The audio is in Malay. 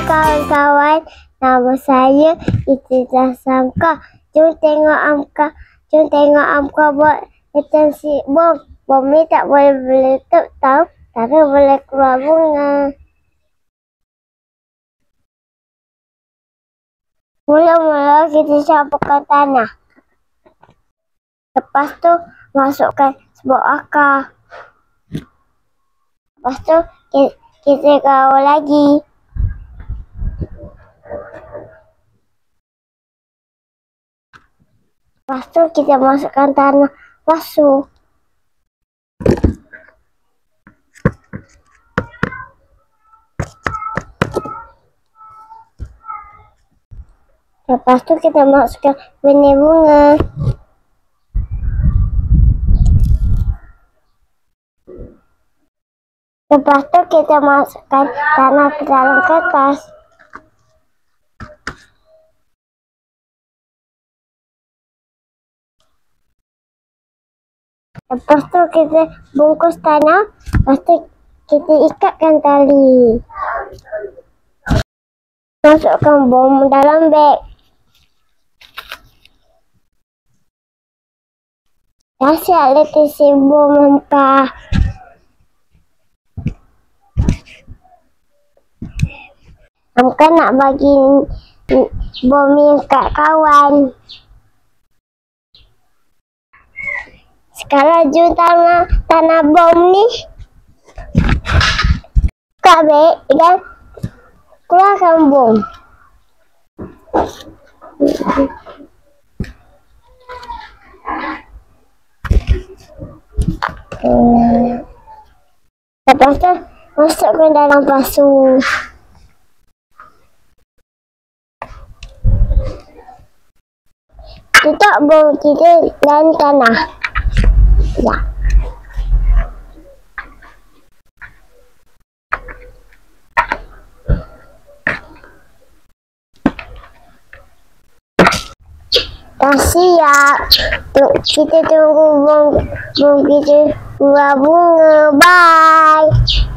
kawan-kawan, nama saya Ittizah Samka. Jom tengok Amka buat detensi bom. Bom ni tak boleh meletup tau, tapi boleh keluar bunga. Mula-mula kita campurkan tanah. Lepas tu masukkan sebuah akar. Lepas tu kita gaul lagi. Lepas tu kita masukkan tanah basuh. Lepas tu kita masukkan benih bunga. Lepas tu kita masukkan tanah ke dalam kertas. Lepas tu kita bungkus tanah. Lepas tu kita ikatkan tali. Masukkan bom dalam beg. Dahsyat deteksi bom Amka. Amka nak bagi bom ni kat kawan. Sekarang jom tanah bom ni kat beg dan keluarkan bom. Lepas tu masukkan dalam basuh. Tutup bom kita dan tanah. Ya. Dah siap. Kita tunggu bom kita keluar bunga. Bye.